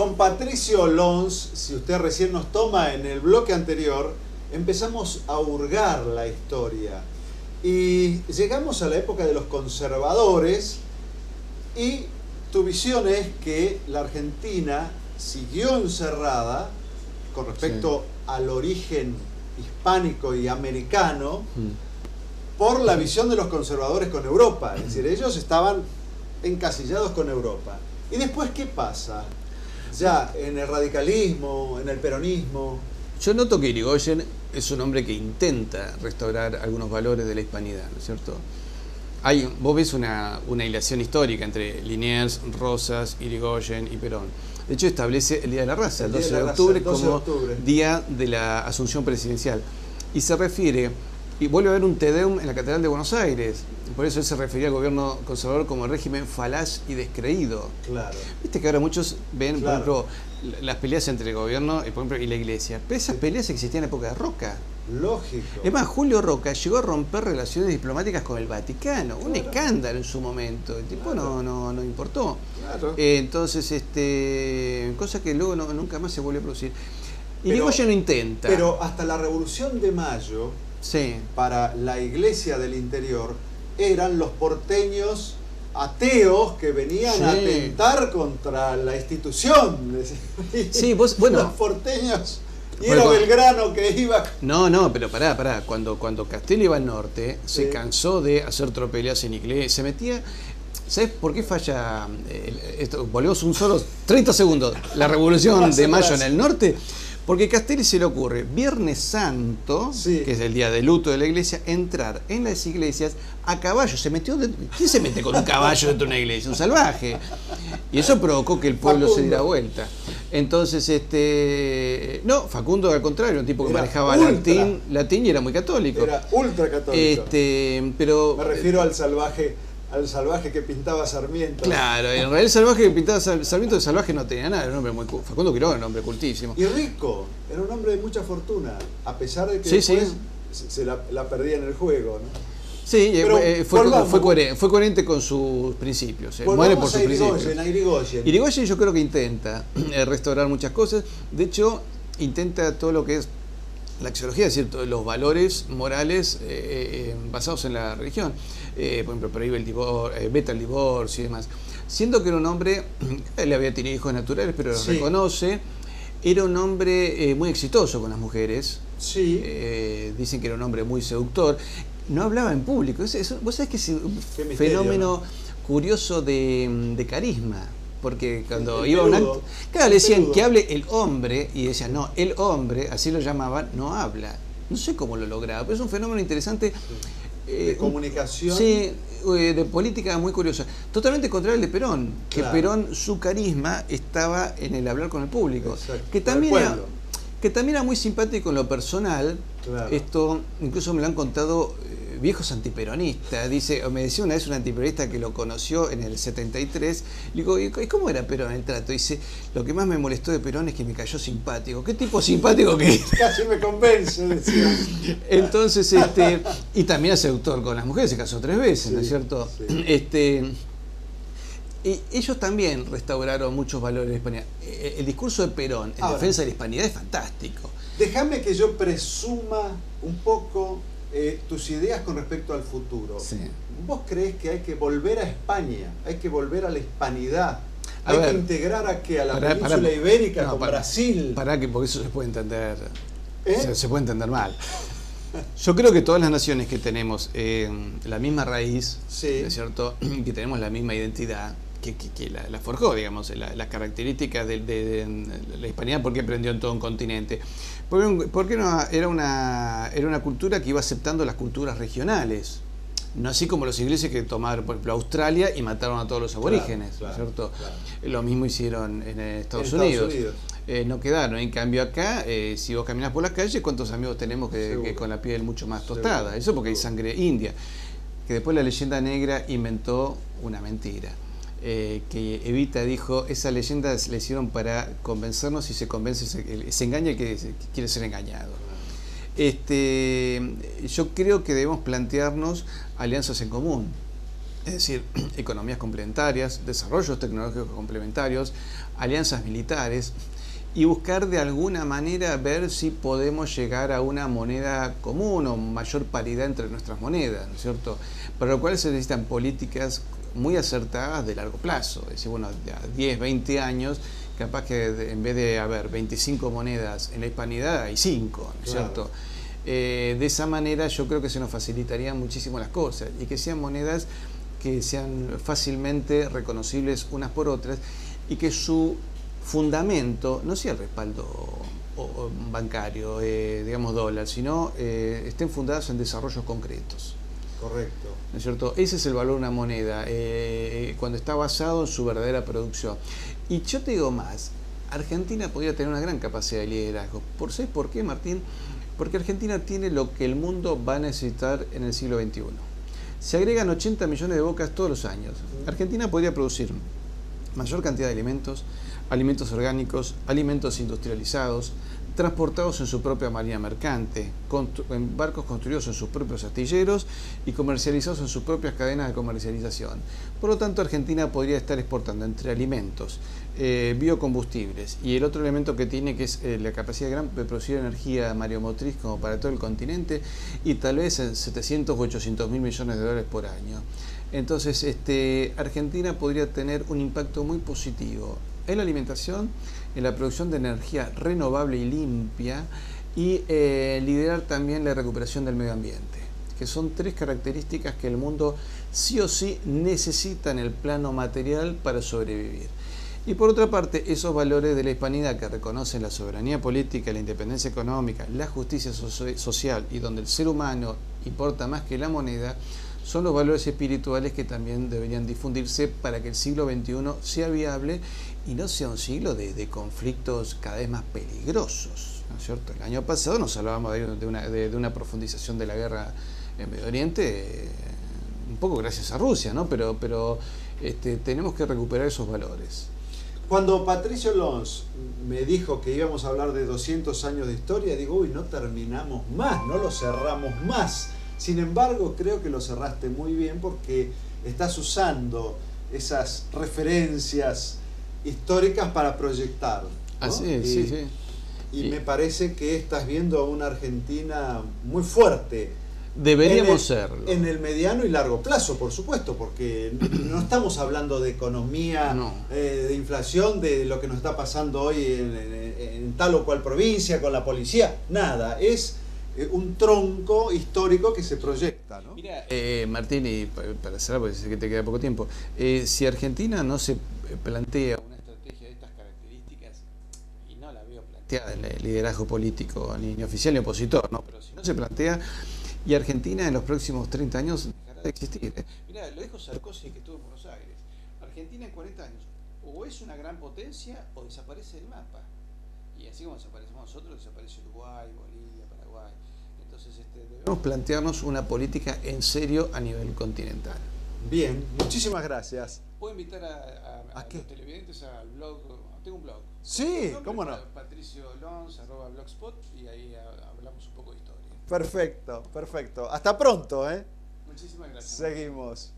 Con Patricio Lons, si usted recién nos toma en el bloque anterior, empezamos a hurgar la historia. Y llegamos a la época de los conservadores y tu visión es que la Argentina siguió encerrada con respecto al origen hispánico y americano por la visión de los conservadores con Europa. Es decir, ellos estaban encasillados con Europa. ¿Y después qué pasa? Ya en el radicalismo, en el peronismo. Yo noto que Irigoyen es un hombre que intenta restaurar algunos valores de la hispanidad, ¿no es cierto? Vos ves una hilación histórica entre Liniers, Rosas, Irigoyen y Perón. De hecho, establece el Día de la Raza, el 12 de octubre, como día de la asunción presidencial. Y se refiere, y vuelve a haber un Te Deum en la Catedral de Buenos Aires. Por eso él se refería al gobierno conservador como el régimen falaz y descreído. Claro. Viste que ahora muchos ven, por ejemplo, las peleas entre el gobierno por ejemplo, y la iglesia. Pero esas peleas existían en la época de Roca. Lógico. Es más, Julio Roca llegó a romper relaciones diplomáticas con el Vaticano. Un escándalo en su momento. El tipo no importó. Claro. Entonces, cosa que luego nunca más se volvió a producir. Y Irigoyen lo intenta. Pero hasta la Revolución de Mayo, para la iglesia del interior, eran los porteños ateos que venían a atentar contra la institución. Sí, bueno. Los porteños. Y era Belgrano que iba... No, pero pará. Cuando Castelli iba al norte, se cansó de hacer tropelías en inglés, se metía... ¿Sabes por qué falla esto? Volvemos un solo 30 segundos. La Revolución de Mayo en el norte. Porque Castelli se le ocurre, Viernes Santo, que es el día de luto de la iglesia, entrar en las iglesias a caballo. ¿Quién se mete con un caballo dentro de una iglesia? Un salvaje. Y eso provocó que el pueblo se diera vuelta. Entonces, no, Facundo al contrario, un tipo que manejaba latín y era muy católico. Era ultra católico. Pero me refiero al salvaje que pintaba Sarmiento. Claro, en realidad el salvaje que pintaba Sarmiento de salvaje no tenía nada, era un hombre muy Facundo Quiroga era un hombre cultísimo. Y rico, era un hombre de mucha fortuna, a pesar de que después se la perdía en el juego, ¿no? Sí, fue coherente con sus principios. Muere por sus principios. Irigoyen yo creo que intenta restaurar muchas cosas. De hecho, intenta todo lo que es la axiología, es decir, los valores morales basados en la religión. Por ejemplo, prohíbe veta el divorcio y demás. Siendo que era un hombre, él había tenido hijos naturales, pero lo reconoce. Era un hombre muy exitoso con las mujeres. Dicen que era un hombre muy seductor. No hablaba en público. Vos sabés que es un fenómeno curioso de carisma. Porque cuando iba a un acto, claro, le decían que hable el hombre, y decían, no, el hombre, así lo llamaban, no habla. No sé cómo lo lograba, pero es un fenómeno interesante. De comunicación. De política muy curiosa. Totalmente contrario al de Perón, que Perón, su carisma estaba en el hablar con el público. Que también era muy simpático en lo personal. Esto incluso me lo han contado viejos antiperonistas. Me decía una vez un antiperonista que lo conoció en el 73. Le digo, ¿y cómo era Perón el trato? Dice, lo que más me molestó de Perón es que me cayó simpático. ¿Qué tipo simpático que era? Casi me convence, decía. Entonces, y también es seductor con las mujeres, se casó 3 veces, ¿no es cierto? Y ellos también restauraron muchos valores de la hispanidad. El discurso de Perón en defensa de la hispanidad es fantástico. Déjame que yo presuma un poco tus ideas con respecto al futuro. ¿Vos creés que hay que volver a España? ¿Hay que volver a la hispanidad? ¿Hay que integrar a la península ibérica con Brasil? Porque eso se puede entender. Se puede entender mal. Yo creo que todas las naciones que tenemos la misma raíz, ¿no es cierto? Que tenemos la misma identidad, que la forjó, digamos, las características de la hispanidad, porque aprendió en todo un continente. Porque era una cultura que iba aceptando las culturas regionales. No así como los ingleses que tomaron, por ejemplo, Australia y mataron a todos los aborígenes, ¿no es cierto? Lo mismo hicieron en Estados Unidos. No quedaron. En cambio acá, si vos caminás por las calles, ¿cuántos amigos tenemos que con la piel mucho más tostada? Eso porque hay sangre india. Que después la leyenda negra inventó una mentira. Que Evita dijo, esas leyendas le hicieron para convencernos y se convence, se engaña el que quiere ser engañado. Yo creo que debemos plantearnos alianzas en común. Es decir, economías complementarias, desarrollos tecnológicos complementarios, alianzas militares, y buscar de alguna manera ver si podemos llegar a una moneda común o mayor paridad entre nuestras monedas, ¿no es cierto? Para lo cual se necesitan políticas muy acertadas de largo plazo, es decir, bueno, de 10, 20 años, capaz que en vez de haber 25 monedas en la hispanidad, hay 5, ¿no es cierto? De esa manera yo creo que se nos facilitarían muchísimo las cosas y que sean monedas que sean fácilmente reconocibles unas por otras y que su fundamento no sea el respaldo bancario, digamos dólar, sino estén fundadas en desarrollos concretos. Correcto. ¿No es cierto? Ese es el valor de una moneda, cuando está basado en su verdadera producción. Y yo te digo más, Argentina podría tener una gran capacidad de liderazgo. ¿Sabes por qué, Martín? Porque Argentina tiene lo que el mundo va a necesitar en el siglo XXI. Se agregan 80 millones de bocas todos los años. Argentina podría producir mayor cantidad de alimentos, alimentos orgánicos, alimentos industrializados, transportados en su propia marina mercante, en barcos construidos en sus propios astilleros y comercializados en sus propias cadenas de comercialización. Por lo tanto, Argentina podría estar exportando entre alimentos, biocombustibles y el otro elemento que tiene, que es la capacidad de producir energía mareomotriz como para todo el continente, y tal vez en 700 o 800 mil millones de dólares por año. Entonces, Argentina podría tener un impacto muy positivo en la alimentación, en la producción de energía renovable y limpia, y liderar también la recuperación del medio ambiente, que son 3 características que el mundo sí o sí necesita en el plano material para sobrevivir. Y por otra parte, esos valores de la hispanidad que reconocen la soberanía política, la independencia económica, la justicia social y donde el ser humano importa más que la moneda, son los valores espirituales que también deberían difundirse para que el siglo XXI sea viable y no sea un siglo de conflictos cada vez más peligrosos, ¿no es cierto? El año pasado nos hablábamos de una profundización de la guerra en Medio Oriente, un poco gracias a Rusia, ¿no? Pero tenemos que recuperar esos valores. Cuando Patricio Lons me dijo que íbamos a hablar de 200 años de historia, digo, uy, no terminamos más, no lo cerramos más. Sin embargo, creo que lo cerraste muy bien porque estás usando esas referencias históricas para proyectar, ¿no? Así es, sí. Y me parece que estás viendo a una Argentina muy fuerte. Deberíamos serlo. En el mediano y largo plazo, por supuesto, porque no estamos hablando de economía, no. De inflación, de lo que nos está pasando hoy en tal o cual provincia, con la policía, nada, es un tronco histórico que se proyecta, ¿no? Mira, Martín, y para cerrar, porque sé que te queda poco tiempo, si Argentina no se plantea una estrategia de estas características, y no la veo planteada en el liderazgo político, ni oficial ni opositor, ¿no? Pero si no se plantea, y Argentina en los próximos 30 años dejará de existir. Mira, lo dijo Sarkozy, que estuvo en Buenos Aires. Argentina en 40 años o es una gran potencia o desaparece del mapa. Y así como desaparecemos nosotros, desaparece Uruguay, Bolivia, Paraguay. Entonces debemos plantearnos una política en serio a nivel continental. Bien, muchísimas gracias. Puedo invitar a los televidentes al blog. Tengo un blog. Sí, cómo no. patriciolons@blogspot, y ahí hablamos un poco de historia. Perfecto, perfecto. Hasta pronto, ¿eh? Muchísimas gracias. Seguimos.